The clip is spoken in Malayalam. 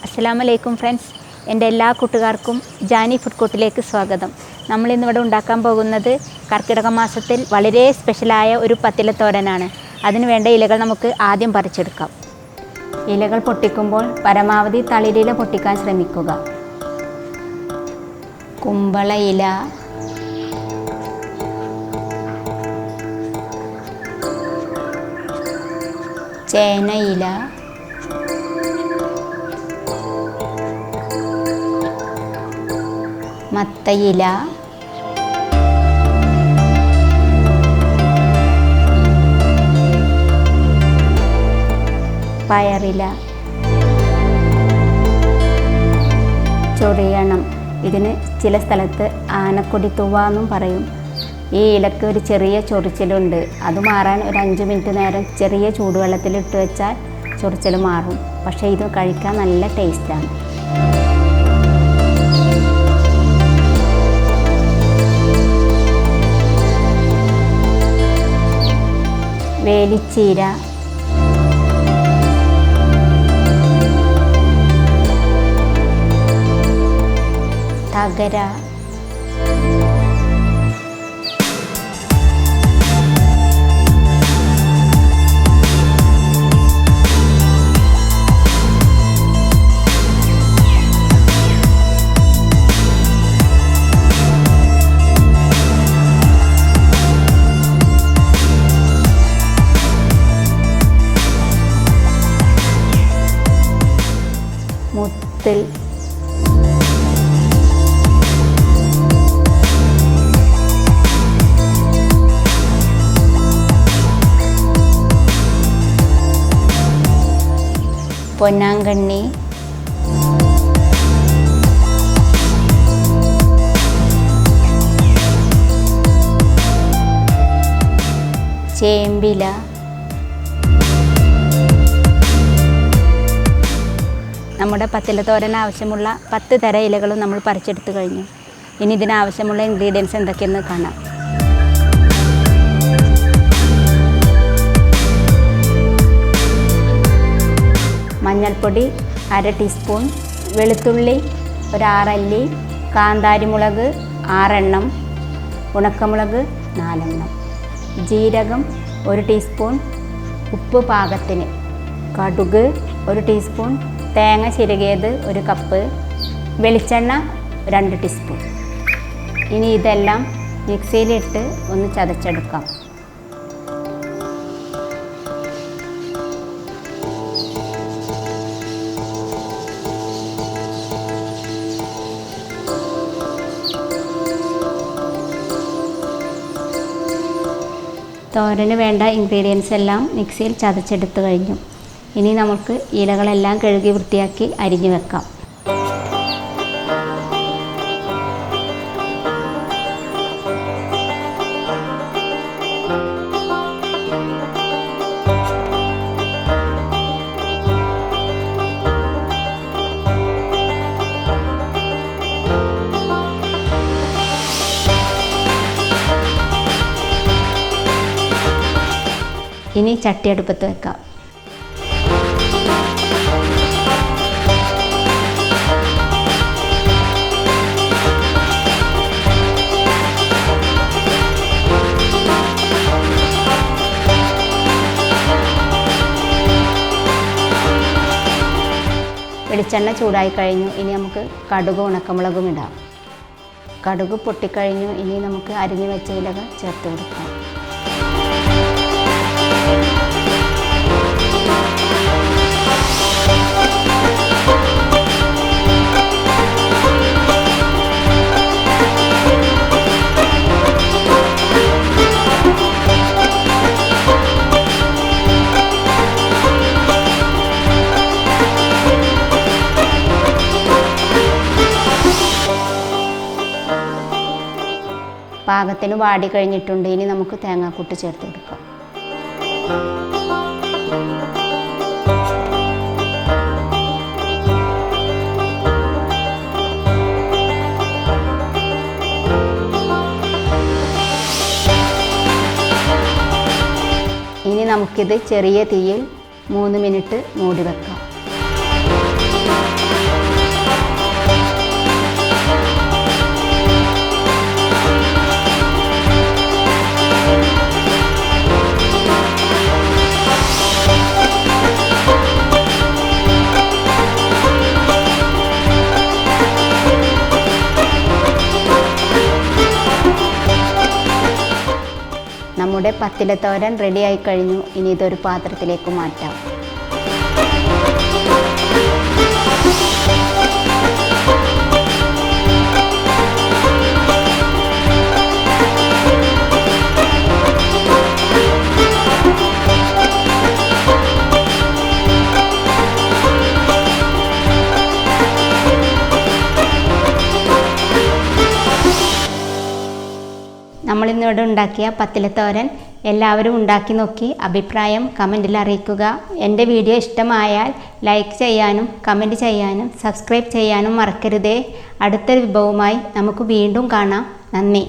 അസ്സലാമലൈക്കും ഫ്രണ്ട്സ്, എൻ്റെ എല്ലാ കൂട്ടുകാർക്കും ജാനി ഫുഡ് കോർട്ടിലേക്ക് സ്വാഗതം. നമ്മളിന്നിവിടെ ഉണ്ടാക്കാൻ പോകുന്നത് കർക്കിടക മാസത്തിൽ വളരെ സ്പെഷ്യലായ ഒരു പത്തിലത്തോരനാണ്. അതിനു വേണ്ട ഇലകൾ നമുക്ക് ആദ്യം പറിച്ചെടുക്കാം. ഇലകൾ പൊട്ടിക്കുമ്പോൾ പരമാവധി തളിരില പൊട്ടിക്കാൻ ശ്രമിക്കുക. കുമ്പള ഇല, ചേനയില, മത്തയില, പയറില, ചൊറിയണം. ഇതിന് ചില സ്ഥലത്ത് ആനക്കൊടി തൂവ എന്നും പറയും. ഈ ഇലക്ക് ഒരു ചെറിയ ചൊറിച്ചിലുണ്ട്. അത് മാറാൻ ഒരു 5 മിനിറ്റ് നേരം ചെറിയ ചൂടുവെള്ളത്തിലിട്ട് വെച്ചാൽ ചൊറിച്ചിൽ മാറും. പക്ഷേ ഇത് കഴിക്കാൻ നല്ല ടേസ്റ്റാണ്. വേലിച്ചീര, തകര, മുത്തൽ, പൊന്നാങ്കണ്ണി, ചേമ്പില, നമ്മുടെ പത്തിലത്തോരന് ആവശ്യമുള്ള 10 തരം ഇലകളും നമ്മൾ പറിച്ചെടുത്ത് കഴിഞ്ഞു. ഇനി ഇതിനാവശ്യമുള്ള ഇൻഗ്രീഡിയൻസ് എന്തൊക്കെയെന്ന് കാണാം. മഞ്ഞൾപ്പൊടി 1/2 ടീസ്പൂൺ, വെളുത്തുള്ളി ഒരു 6 അല്ലി, കാന്താരിമുളക് 6 എണ്ണം, ഉണക്കമുളക് 4 എണ്ണം, ജീരകം 1 ടീസ്പൂൺ, ഉപ്പ് പാകത്തിന്, കടുക് 1 ടീസ്പൂൺ, തേങ്ങ ചിരകിയത് 1 കപ്പ്, വെളിച്ചെണ്ണ 2 ടീസ്പൂൺ. ഇനി ഇതെല്ലാം മിക്സിയിലിട്ട് ഒന്ന് ചതച്ചെടുക്കാം. തോരന് വേണ്ട ഇൻഗ്രീഡിയൻസ് എല്ലാം മിക്സിയിൽ ചതച്ചെടുത്ത് കഴിഞ്ഞു. ഇനി നമുക്ക് ഇലകളെല്ലാം കഴുകി വൃത്തിയാക്കി അരിഞ്ഞു വെക്കാം. ഇനി ചട്ടി അടുപ്പത്ത് വെക്കാം. വെളിച്ചെണ്ണ ചൂടായി കഴിഞ്ഞു. ഇനി നമുക്ക് കടുക് ഉണക്കമുളകും ഇടാം. കടുക് പൊട്ടിക്കഴിഞ്ഞു. ഇനി നമുക്ക് അരിഞ്ഞു വെച്ച ഇലകൾ ചേർത്ത് കൊടുക്കാം. പാകത്തിന് വാടി കഴിഞ്ഞിട്ടുണ്ട്. ഇനി നമുക്ക് തേങ്ങാക്കൂട്ട് ചേർത്ത് കൊടുക്കാം. നമുക്കിത് ചെറിയ തീയിൽ 3 മിനിറ്റ് മൂടി വെക്കാം. നമ്മുടെ പത്തിലത്തോരൻ റെഡി ആയി കഴിഞ്ഞു. ഇനി ഇതൊരു പാത്രത്തിലേക്ക് മാറ്റാം. നമ്മളിന്നിവിടെ ഉണ്ടാക്കിയ പത്തിലത്തോരൻ എല്ലാവരും ഉണ്ടാക്കി നോക്കി അഭിപ്രായം കമൻറ്റിൽ അറിയിക്കുക. എൻ്റെ വീഡിയോ ഇഷ്ടമായാൽ ലൈക്ക് ചെയ്യാനും കമൻറ്റ് ചെയ്യാനും സബ്സ്ക്രൈബ് ചെയ്യാനും മറക്കരുതേ. അടുത്തൊരു വിഭവമായി നമുക്ക് വീണ്ടും കാണാം. നന്ദി.